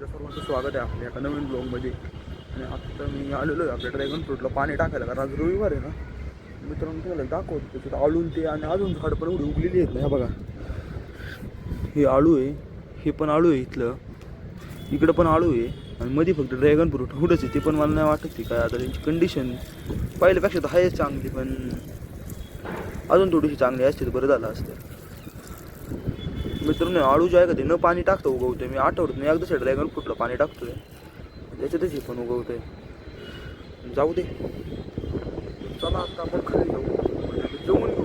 तुमच्या सर्वांचं स्वागत आहे आपल्या एका नवीन ब्लॉगमध्ये. आणि आता मी आलेलो आहे आपल्या ड्रॅगन फ्रूटला पाणी टाकायला, कारण आज रविवार आहे ना. मित्रांनो तुम्हाला दाखवतो, त्याच्यात आळून ते आणि अजून झाड पण एवढी उगलेली आहेत ना. ह्या बघा, हे आळू आहे, हे पण आळू आहे, इथलं इकडं पण आळू आहे आणि मध्ये फक्त ड्रॅगन फ्रूट एवढंच आहे. ते पण मला नाही वाटत ती काय आता त्यांची कंडिशन पहिल्यापेक्षा तर आहेच चांगली, पण अजून थोडीशी चांगली असते तर बरं झालं असतं. मित्रांनो आळू जे आहे का ते न पाणी टाकतं उगवते. मी आठवड्यात नाही एकदा ड्रॅगन फ्रूटला पाणी टाकतोय, त्याच्यातच हे पण उगवतंय. जाऊ दे, चला आता आपण खाली जाऊ, म्हणजे जेवण घेऊ.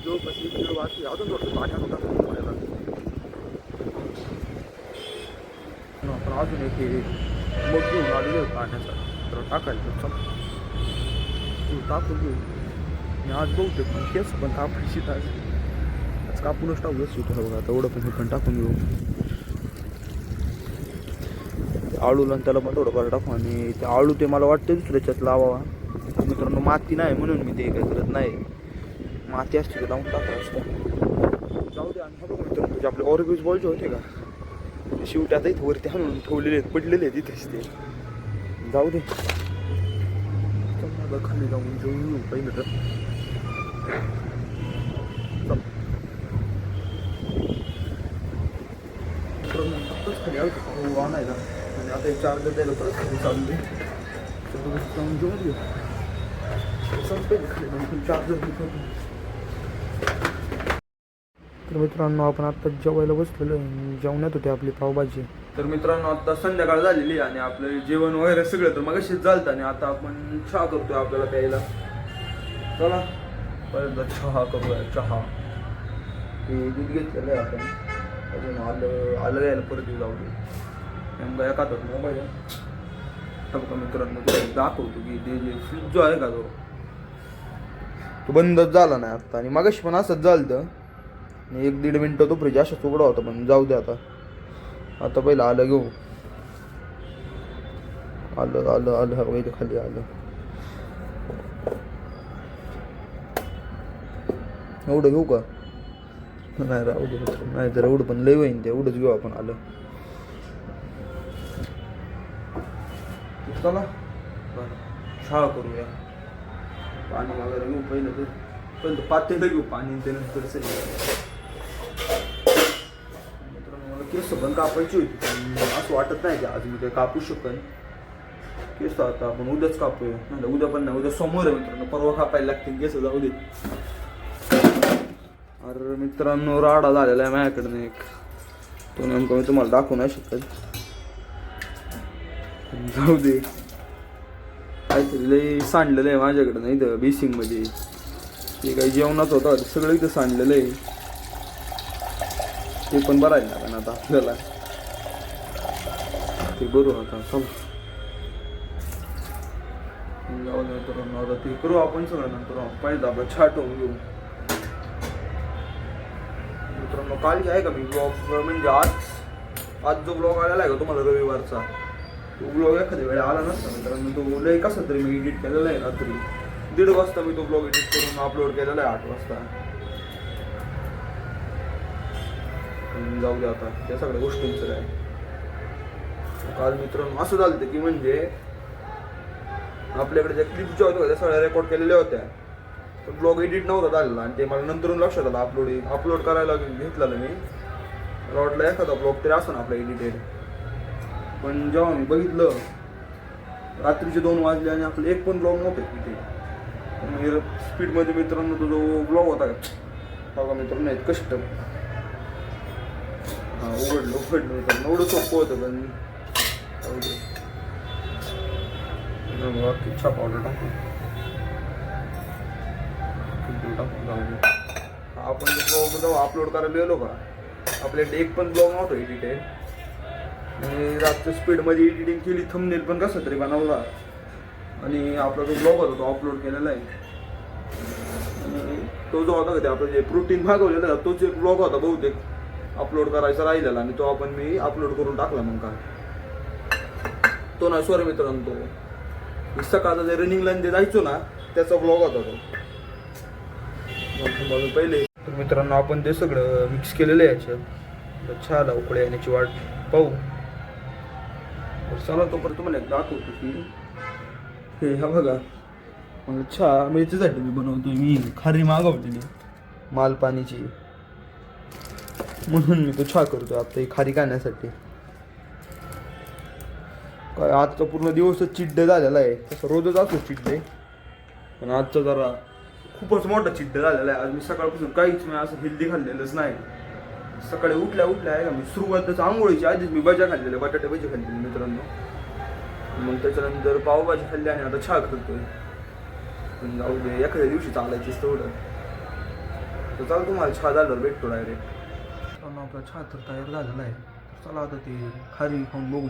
जवळपास 1-1.5 वाजता अजून थोडं पाणी आणून टाकतो आपण. अजून एक हे मग घेऊन आलेलो आहे पाण्याचा, तर टाकायला चल टाकून घेऊ. मी आज बहुतेक पण केस पण कापायची आज कापूनच टाकूच होतो बघा. आता एवढं पण हे पण टाकून घेऊ आळूला, त्याला पण थोडंफार टाकू. आणि ते आळू ते मला वाटतं दुसऱ्याच्यात लावावा. मित्रांनो माती नाही म्हणून मी ते काय करत नाही, माती असते तर लावून टाका असतं. जाऊ दे. आणि बघा मित्रांनो, तुझे आपले ऑर्बिस बॉलचे होते का शेवटी आता इथे वरती आणून ठेवलेले आहेत, पडलेले आहेत इथेच ते. जाऊ दे, चल खाली जाऊन जेवून येऊ पहिलं तर. खाली आलो आणायला आणि आता एक चार्जर द्यायला परत खाली चालू दे. जाऊन जेवण घेऊ संपेल खाली जाऊन चार्जर घेतो. तर मित्रांनो आपण आत्ता जेवायला बसलेलो आहे. जेवणात होते आपली पावभाजी. तर मित्रांनो आता संध्याकाळ झालेली आणि आपलं जेवण वगैरे सगळं तर मग अशीच झालं. आणि आता आपण चहा करतोय आपल्याला प्यायला. चला पहिल्यांदा चहा करूया. चहा हे दूध घेतलेलं आहे आपण, अजून आलं यायला परत येऊ. जाऊ दे, नेमका एका हातात मोबाईल आहे. बघा मित्रांनो दाखवतो की ते जे फ्रीज जो आहे का तो बंदच झाला नाही आत्ता. आणि मगाशी पण असंच झालं तर 1-1.5 मिनटं तो फ्रीज असंच उघडा होता. पण जाऊ दे, आता पहिलं आलं घेऊ. आलं हवं इथे खाली आलं. एवढं घेऊ का? नाही राहू दे, नाही जर एवढं पण लय होईन ते एवढंच घेऊ आपण. आलं चला चहा करूया. पाणी वगैरे घेऊ पहिलं पातेलं घेऊ पाणी, त्यानंतर मित्रांनो मला केस पण कापायची होती, पण असं वाटत नाही की आज मी ते कापू शकन केस. आता आपण उद्याच कापूया, म्हणजे उद्या पण नाही, उद्या समोर आहे मित्रांनो, परवा कापायला लागतील केस. जाऊ दे. अरे मित्रांनो राडा झालेला आहे माझ्याकडनं एक, तो नेमका मी तुम्हाला दाखवू नाही शकत. जाऊ दे, काहीतरी लई सांडलेलं आहे माझ्याकडं इथं बेसिंग मध्ये. ते काही जेवणाच होतं सगळं इथं सांडलेलं आहे, ते पण बरायला लागेल आता आपल्याला. ते बरोबर आता चल मित्रांनो, आता ते करू आपण सगळं नंतर. पाहिजे आपलं चहा ठेवून घेऊ. मित्रांनो काल आहे का मी ब्लॉग, म्हणजे आज जो ब्लॉग आलेला आहे का तुम्हाला रविवारचा, तो ब्लॉग एखाद्या वेळा आला नसता मित्रांनो. तो लय कसा तरी मी एडिट केलेला आहे रात्री 1:30 वाजता. मी तो ब्लॉग एडिट करून अपलोड केलेला आहे 8 वाजता. जाऊ दे आता त्या सगळ्या गोष्टींचं काय. काल मित्रांनो असं झालं की म्हणजे आपल्याकडे ज्या क्लिप्स ज्या होत्या त्या सगळ्या रेकॉर्ड केलेल्या होत्या, तर ब्लॉग एडिट नव्हता झालेला. आणि ते मला नंतरून लक्षात आलं अपलोड करायला घेतलेलं मी. मला वाटलं एखादा ब्लॉग तरी असं ना आपला एडिटेड, पण जेव्हा मी बघितलं रात्रीचे 2 वाजले आणि आपले एक पण ब्लॉग नव्हते तिथे. स्पीडमध्ये मित्रांनो तो जो ब्लॉग होता का बघा मित्रांनो, एक कष्ट उघडलं मित्रांनो, एवढं सोपं होतं. पण चहा पावडर टाकून आपण जो ब्लॉग जेव्हा अपलोड करायला गेलो का, आपल्याकडे एक पण ब्लॉग नव्हता एडिटेड. आणि रात्र स्पीडमध्ये एडिटिंग केली, थंबनेल पण कसं तरी बनवला आणि आपला जो ब्लॉग होता तो अपलोड केलेला आहे. आणि तो जो होता का ते आपलं जे प्रोटीन भागवलेला होता तोच एक ब्लॉग होता बहुतेक अपलोड करायचा राहिलेला, आणि तो आपण मी अपलोड करून टाकला. मग काय तो ना सॉरी मित्रांनो, तो सकाळचा जे रनिंगला जे जायचो ना त्याचा ब्लॉग होता तो. पहिले तर मित्रांनो आपण ते सगळं मिक्स केलेलं आहे याच्यात. छान उकळे येण्याची वाट पाहू. तर चला तोपर्यंत तुम्हाला एक दाखवतो की हे हा बघा मला चहा मिरचीसाठी मी बनवतोय. मी खारी मागवलेली मालपाणीची, म्हणून मी तो चहा करतोय आता ही खारी काढण्यासाठी. काय आजचा पूर्ण दिवसच चिड्डे झालेला आहे. तसं रोजच असतो चिड्डे, पण आजचा जरा खूपच मोठा चिड्डे झालेला आहे. आज मी सकाळपासून काहीच मी असं हेल्दी खाल्लेलंच नाही. सकाळी उठल्या आहे का मी सुरुवातच आंघोळीची आधीच मी भज्या खाल्लेल्या, बटाटे भजी खाल्लेली मित्रांनो. मग त्याच्यानंतर पावभाजी खाल्ली आणि आता चहा करतोय. पण जाऊ दे, एखाद्या दिवशी चालायचीच तेवढं. तर चाल तुम्हाला चहा झाल्यावर भेटतो डायरेक्ट. आपला चहा तर तयार झालेला आहे. चला आता ते खारी खाऊन बघू.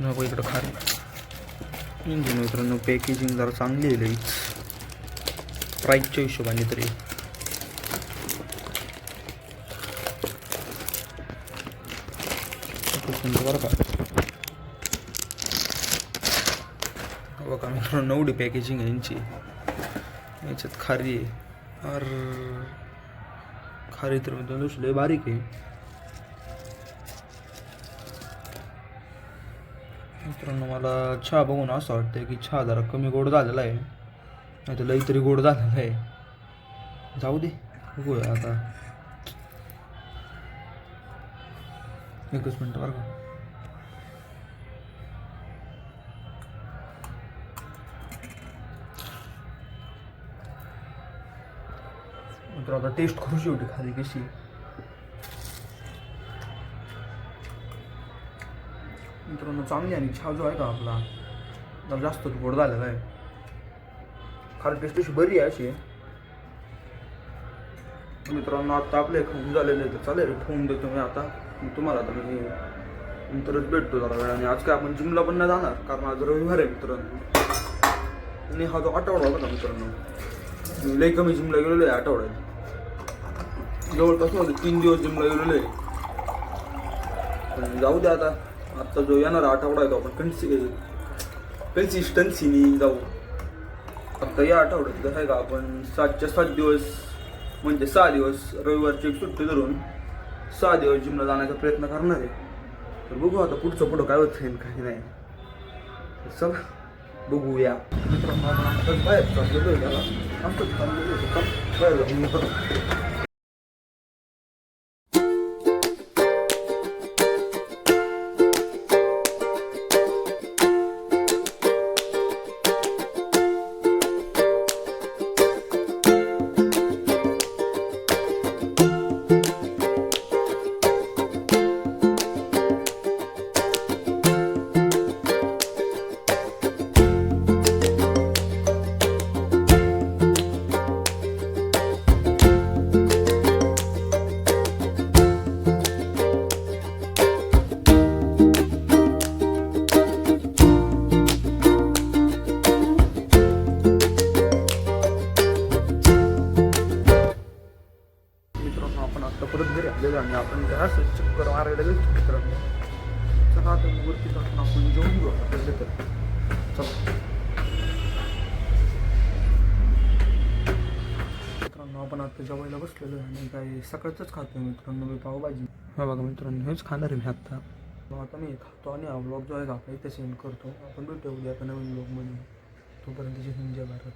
नको इकडं खारी मित्रांनो. पॅकेजिंग जरा चांगली आहे लईच प्राईसच्या हिशोबाने तरी. बरं का बघा मित्रांनो, एवढी पॅकेजिंग आहे यांची. याच्यात खारी आहे. खारी तर मित्रांनो लय बारीक आहे. मित्रांनो मला चहा बघून असं वाटतं की चहा जरा कमी गोड झालेला आहे, नाही तर लई तरी गोड झालेला आहे. जाऊ दे, बघूया आता. एकच मिनटं बरं का. मित्र आता टेस्ट करू शेवटी खाली कशी. मित्रांनो चांगली आणि चहा जो आहे का आपला जरा जास्त गोड झालेला आहे. खाली टेस्ट अशी बरी आहे अशी. मित्रांनो आता आपले खाऊन झालेले तर चालेल, ठेवून देतो मी आता. तुम्हाला आता मी नंतरच भेटतो जरा वेळ. आणि आज काय आपण जिमला पण नाही जाणार, कारण आज रविवार आहे मित्रांनो. आणि हा जो आठवडा होता ना मित्रांनो, लई कमी जिमला गेलेलो आहे आठवड्यात. जवळपास मध्ये 3 दिवस जिमला गेलेलो आहे. पण जाऊ दे आता. आत्ता जो येणारा आठवडा आहे तो आपण कन्सिस्टन्सीनी जाऊ. आता या आठवड्यात कसं आहे का आपण 7च्या 7 दिवस म्हणजे 6 दिवस रविवारची एक सुट्टी धरून 6 दिवस जिमला जाण्याचा प्रयत्न करणार आहे. तर बघू आता पुढं काय होतं काही नाही. चला बघूया. मित्रांनो आपण आत्ताच बाहेर चाललेलो आहे. त्याला आमचं बाहेर जाऊन परत घरी आलेलो आणि आपण असं चक्कर मारायला गेलो मित्रांनो. चला आता वरती जाऊन आपण जेवून घेऊ आपल्याला. तर चला मित्रांनो आपण आता जेवायला बसलेलो आहे आणि काही सकाळचंच खातो मित्रांनो मी पावभाजी. हा बघा मित्रांनो हेच खाणार आहे मी आत्ता. आता मी खातो आणि हा व्लॉग जो आहे का आपला इथे सेंड करतो. आपण भेटू उद्या आता नवीन व्लॉगमध्ये. तोपर्यंत जय हिंद जय भारत.